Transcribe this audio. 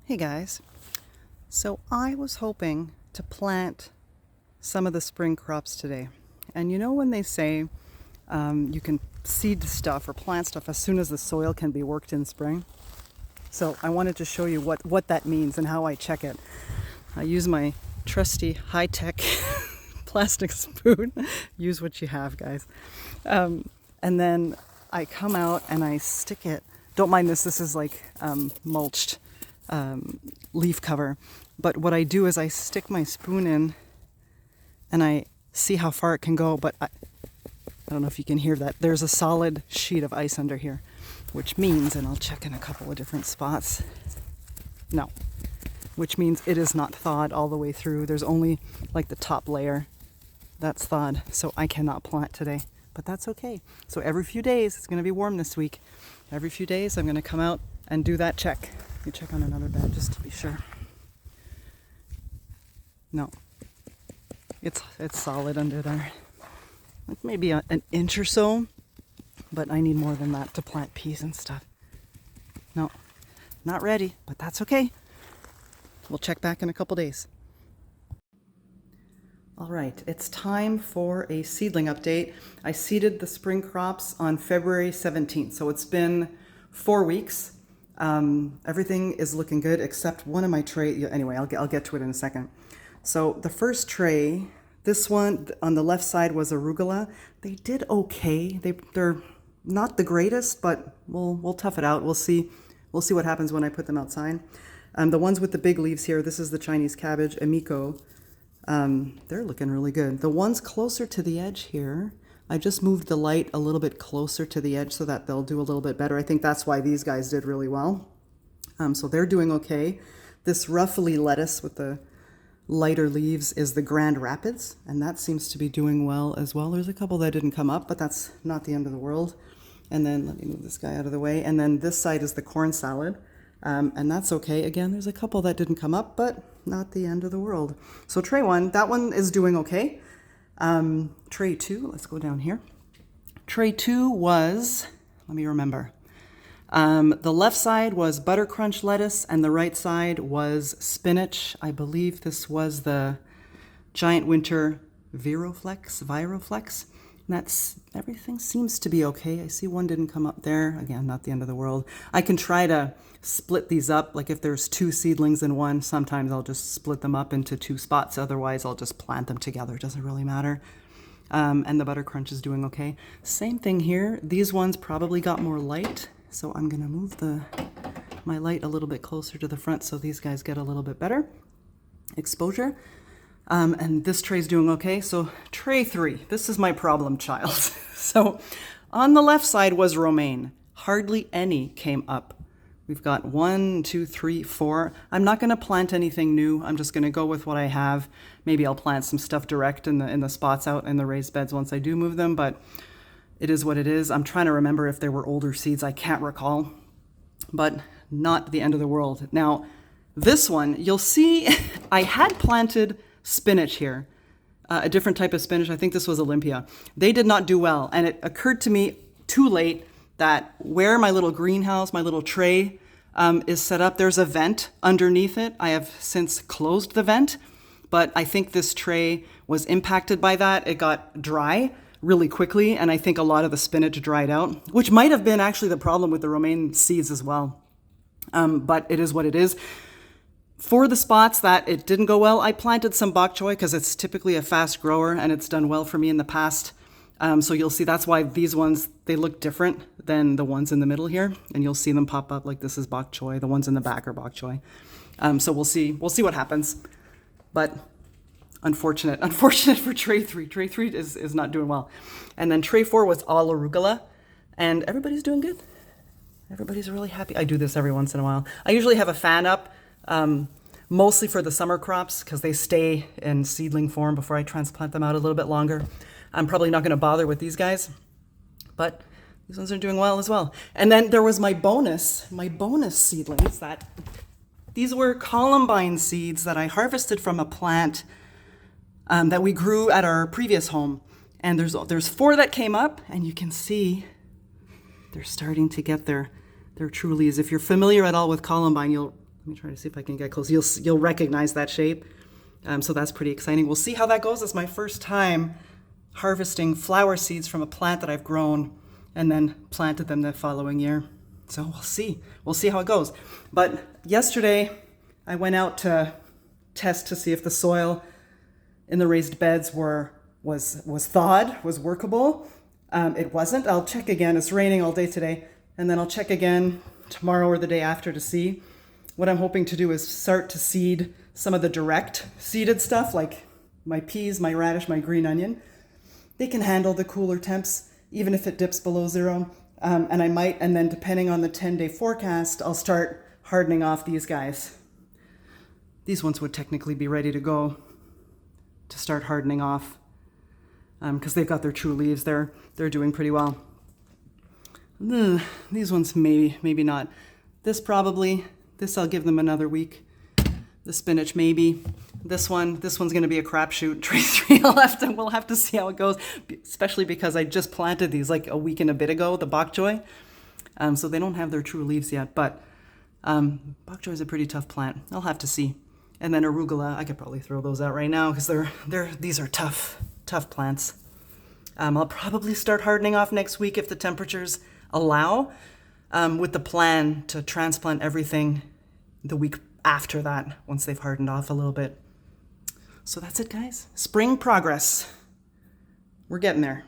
Hey guys, so I was hoping to plant some of the spring crops today. And you know when they say you can seed stuff or plant stuff as soon as the soil can be worked in spring? So I wanted to show you what that means and how I check it. I use my trusty high-tech plastic spoon. Use what you have, guys. And then I come out and I stick it. Don't mind this is like mulched leaf cover. But what I do is I stick my spoon in and I see how far it can go. But I don't know if you can hear that. There's a solid sheet of ice under here, which means, and I'll check in a couple of different spots. No, which means it is not thawed all the way through. There's only like the top layer that's thawed. So I cannot plant today, but that's okay. So every few days, it's going to be warm this week. Every few days, I'm going to come out and do that check. You check on another bed just to be sure. No, it's solid under there. Like maybe an inch or so, but I need more than that to plant peas and stuff. No, not ready, but that's okay. We'll check back in a couple days. All right, it's time for a seedling update. I seeded the spring crops on February 17th, so it's been 4 weeks. Everything is looking good except one of my tray. Anyway, I'll get to it in a second. So the first tray, this one on the left side was arugula. They did okay. They're not the greatest, but we'll tough it out. We'll see what happens when I put them outside. The ones with the big leaves here, this is the Chinese cabbage, Emiko. They're looking really good. The ones closer to the edge here, I just moved the light a little bit closer to the edge so that they'll do a little bit better. I think that's why these guys did really well. So they're doing okay. This ruffly lettuce with the lighter leaves is the Grand Rapids, and that seems to be doing well as well. There's a couple that didn't come up, but that's not the end of the world. And then let me move this guy out of the way. And then this side is the corn salad, and that's okay. Again, there's a couple that didn't come up, but not the end of the world. So tray one, that one is doing okay. Tray two, let's go down here. Tray two was, let me remember. The left side was butter crunch lettuce and the right side was spinach. I believe this was the giant winter Viroflex. And everything seems to be okay. I see one didn't come up there. Again, not the end of the world. I can try to split these up. Like if there's 2 seedlings in one, sometimes I'll just split them up into 2 spots. Otherwise, I'll just plant them together. It doesn't really matter. And the butter crunch is doing okay. Same thing here. These ones probably got more light. So I'm going to move my light a little bit closer to the front so these guys get a little bit better exposure. And this tray's doing okay. So tray 3, this is my problem child. So on the left side was romaine. Hardly any came up. We've got 1, 2, 3, 4. I'm not going to plant anything new. I'm just going to go with what I have. Maybe I'll plant some stuff direct in the spots out in the raised beds once I do move them, but it is what it is. I'm trying to remember if there were older seeds. I can't recall, but not the end of the world. Now, this one, you'll see I had planted spinach here, a different type of spinach. I think this was Olympia. They did not do well, and it occurred to me too late that where my little greenhouse, my little tray is set up, there's a vent underneath it. I have since closed the vent, but I think this tray was impacted by that. It got dry really quickly, and I think a lot of the spinach dried out, which might have been actually the problem with the romaine seeds as well. But it is what it is. For the spots that it didn't go well, I planted some bok choy because it's typically a fast grower and it's done well for me in the past. So you'll see that's why these ones, they look different than the ones in the middle here, and you'll see them pop up like this is bok choy. The ones in the back are bok choy. So we'll see what happens. But unfortunate for tray 3. Tray 3 is not doing well. And then tray 4 was all arugula, and everybody's doing good. Everybody's really happy. I do this every once in a while. I usually have a fan up, mostly for the summer crops because they stay in seedling form before I transplant them out a little bit longer. I'm probably not going to bother with these guys, but these ones are doing well as well. And then there was my bonus seedlings these were columbine seeds that I harvested from a plant that we grew at our previous home. And there's 4 that came up, and you can see they're starting to get their true leaves. If you're familiar at all with columbine, Let me try to see if I can get close. You'll recognize that shape. So that's pretty exciting. We'll see how that goes. It's my first time harvesting flower seeds from a plant that I've grown and then planted them the following year. So we'll see. We'll see how it goes. But yesterday I went out to test to see if the soil in the raised beds was thawed, was workable. It wasn't. I'll check again. It's raining all day today. And then I'll check again tomorrow or the day after to see. What I'm hoping to do is start to seed some of the direct seeded stuff, like my peas, my radish, my green onion. They can handle the cooler temps, even if it dips below zero. And I might, and then depending on the 10-day forecast, I'll start hardening off these guys. These ones would technically be ready to go to start hardening off because they've got their true leaves. They're doing pretty well. These ones maybe not. This probably. This I'll give them another week. The spinach maybe. This one's going to be a crapshoot. Tray 3, we'll have to see how it goes, especially because I just planted these like a week and a bit ago, the bok choy. So they don't have their true leaves yet, but bok choy is a pretty tough plant. I'll have to see. And then arugula, I could probably throw those out right now because these are tough plants. I'll probably start hardening off next week if the temperatures allow, with the plan to transplant everything the week after that, once they've hardened off a little bit. So that's it, guys. Spring progress. We're getting there.